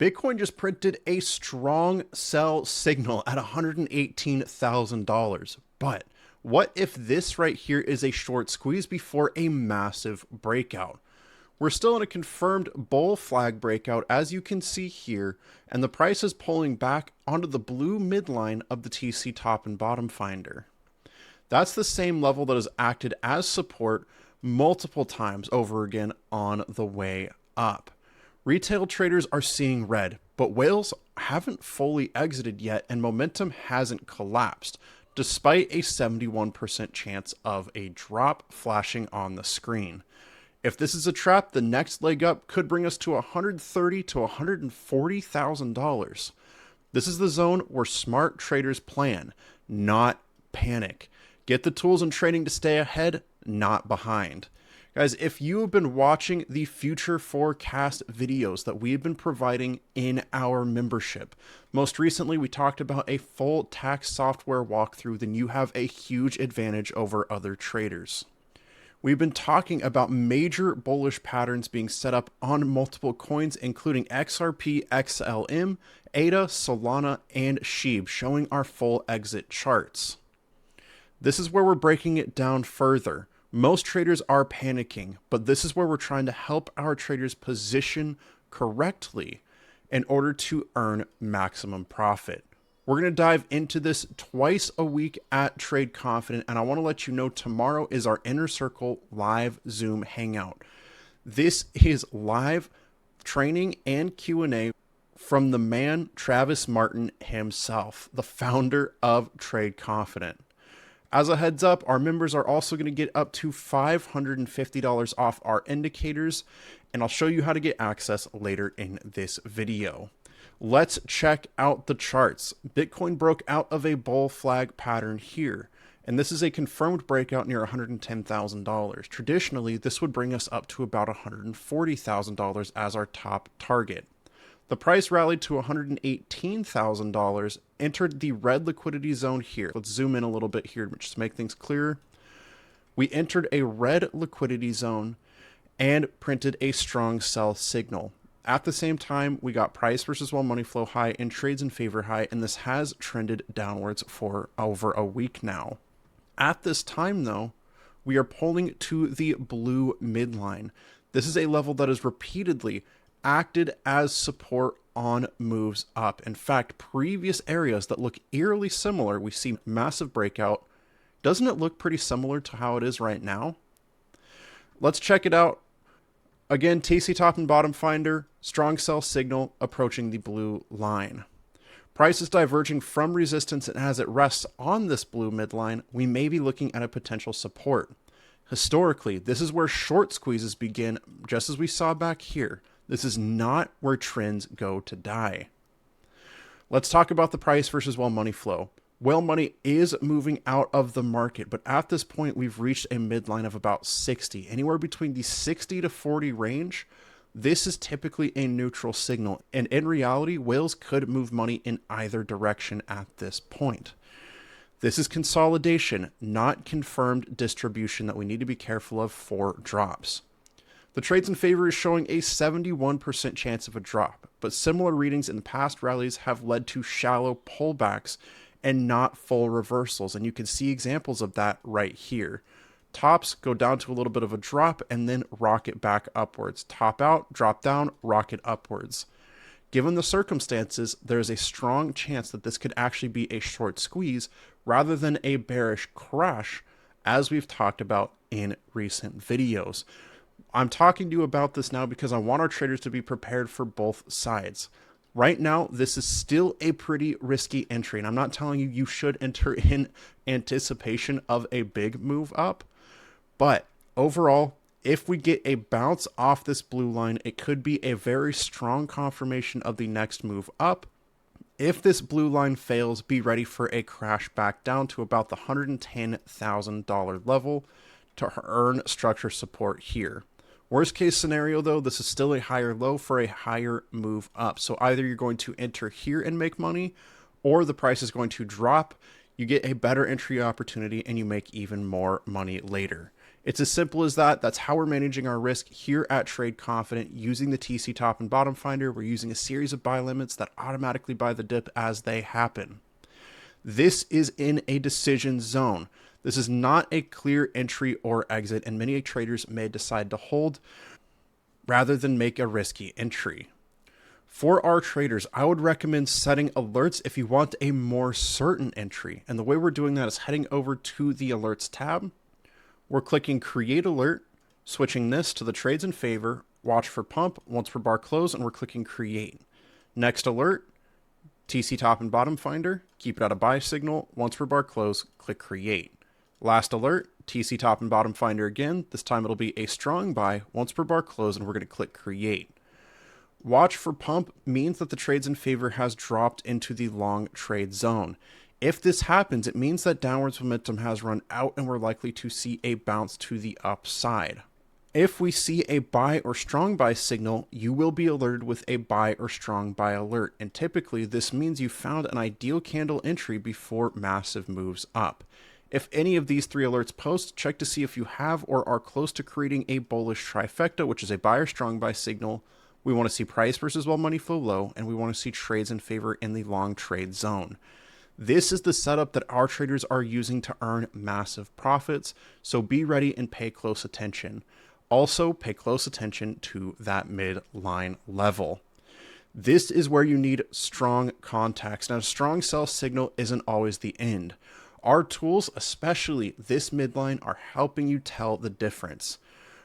Bitcoin just printed a strong sell signal at $118,000. But what if this right here is a short squeeze before a massive breakout? We're still in a confirmed bull flag breakout, as you can see here, and the price is pulling back onto the blue midline of the TC top and bottom finder. That's the same level that has acted as support multiple times over again on the way up. Retail traders are seeing red, but whales haven't fully exited yet and momentum hasn't collapsed, despite a 71% chance of a drop flashing on the screen. If this is a trap, the next leg up could bring us to $130,000 to $140,000. This is the zone where smart traders plan, not panic. Get the tools and training to stay ahead, not behind. Guys, if you have been watching the future forecast videos that we've been providing in our membership, most recently we talked about a full tax software walkthrough, then you have a huge advantage over other traders. We've been talking about major bullish patterns being set up on multiple coins, including XRP, XLM, ADA, Solana, and SHIB, showing our full exit charts. This is where we're breaking it down further. Most traders are panicking, but this is where we're trying to help our traders position correctly in order to earn maximum profit. We're going to dive into this twice a week at Trade Confident, and I want to let you know tomorrow is our Inner Circle live Zoom Hangout. This is live training and Q&A from the man Travis Martin himself, the founder of Trade Confident. As a heads up, our members are also going to get up to $550 off our indicators, and I'll show you how to get access later in this video. Let's check out the charts. Bitcoin broke out of a bull flag pattern here, and this is a confirmed breakout near $110,000. Traditionally, this would bring us up to about $140,000 as our top target. The price rallied to $118,000, entered the red liquidity zone here. Let's zoom in a little bit here just to make things clearer. We entered a red liquidity zone and printed a strong sell signal. At the same time, we got price versus while money flow high and trades in favor high, and this has trended downwards for over a week now. At this time, though, we are pulling to the blue midline. This is a level that has repeatedly acted as support on moves up. In fact, previous areas that look eerily similar, we see massive breakout. Doesn't it look pretty similar to how it is right now? Let's check it out. Again, TC top and bottom finder, strong sell signal approaching the blue line. Price is diverging from resistance, and as it rests on this blue midline, we may be looking at a potential support. Historically, this is where short squeezes begin, just as we saw back here. This is not where trends go to die. Let's talk about the price versus while money flow. Whale money is moving out of the market, but at this point, we've reached a midline of about 60. Anywhere between the 60 to 40 range, this is typically a neutral signal. And in reality, whales could move money in either direction at this point. This is consolidation, not confirmed distribution that we need to be careful of for drops. The trades in favor is showing a 71% chance of a drop, but similar readings in past rallies have led to shallow pullbacks and not full reversals, and you can see examples of that right here. Tops go down to a little bit of a drop and then rocket back upwards. Top out, drop down, rocket upwards. Given the circumstances, there's a strong chance that this could actually be a short squeeze rather than a bearish crash, as we've talked about in recent videos. I'm talking to you about this now because I want our traders to be prepared for both sides. Right now, this is still a pretty risky entry, and I'm not telling you you should enter in anticipation of a big move up, but overall, if we get a bounce off this blue line, it could be a very strong confirmation of the next move up. If this blue line fails, be ready for a crash back down to about the $110,000 level to earn structure support here. Worst case scenario, though, this is still a higher low for a higher move up. So either you're going to enter here and make money, or the price is going to drop. You get a better entry opportunity and you make even more money later. It's as simple as that. That's how we're managing our risk here at Trade Confident using the TC top and bottom finder. We're using a series of buy limits that automatically buy the dip as they happen. This is in a decision zone. This is not a clear entry or exit, and many traders may decide to hold rather than make a risky entry. For our traders, I would recommend setting alerts if you want a more certain entry. And the way we're doing that is heading over to the alerts tab. We're clicking create alert, switching this to the trades in favor, watch for pump, once per bar close, and we're clicking create. Next alert, TC top and bottom finder, keep it at a buy signal, once per bar close, click create. Last alert, TC top and bottom finder again, this time it'll be a strong buy, once per bar close, and we're going to click create. Watch for pump means that the trades in favor has dropped into the long trade zone. If this happens, it means that downwards momentum has run out and we're likely to see a bounce to the upside. If we see a buy or strong buy signal, you will be alerted with a buy or strong buy alert. And typically this means you found an ideal candle entry before massive moves up. If any of these three alerts post, check to see if you have or are close to creating a bullish trifecta, which is a buy or strong buy signal. We want to see price versus while money flow low, and we want to see trades in favor in the long trade zone. This is the setup that our traders are using to earn massive profits, so be ready and pay close attention. Also, pay close attention to that midline level. This is where you need strong contacts. Now, a strong sell signal isn't always the end. Our tools, especially this midline, are helping you tell the difference.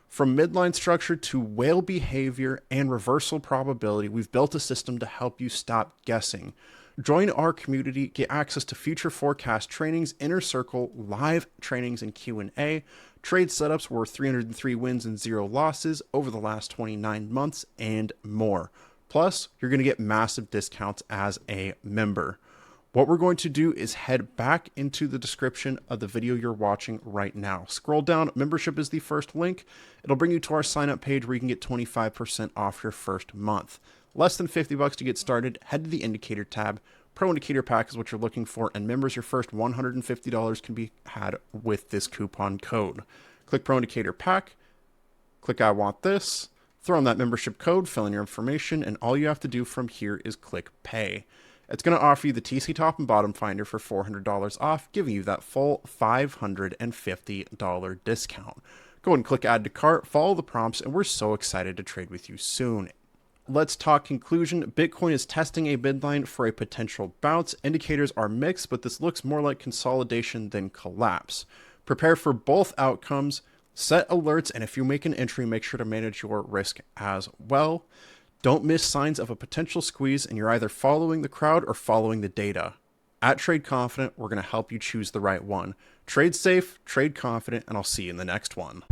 From midline structure to whale behavior and reversal probability, we've built a system to help you stop guessing. Join our community, get access to future forecast trainings, inner circle, live trainings and Q&A, trade setups worth 303 wins and 0 losses over the last 29 months, and more. Plus, you're going to get massive discounts as a member. What we're going to do is head back into the description of the video you're watching right now. Scroll down, membership is the first link. It'll bring you to our sign up page where you can get 25% off your first month. Less than $50 to get started. Head to the indicator tab. Pro indicator pack is what you're looking for, and members, your first $150 can be had with this coupon code. Click Pro indicator pack, click I want this, throw in that membership code, fill in your information, and all you have to do from here is click pay. It's going to offer you the TC top and bottom finder for $400 off, giving you that full $550 discount. Go ahead and click add to cart, follow the prompts, and we're so excited to trade with you soon. Let's talk conclusion. Bitcoin is testing a midline for a potential bounce. Indicators are mixed, but this looks more like consolidation than collapse. Prepare for both outcomes, set alerts, and if you make an entry, make sure to manage your risk as well. Don't miss signs of a potential squeeze, and you're either following the crowd or following the data. At Trade Confident, we're going to help you choose the right one. Trade safe, trade confident, and I'll see you in the next one.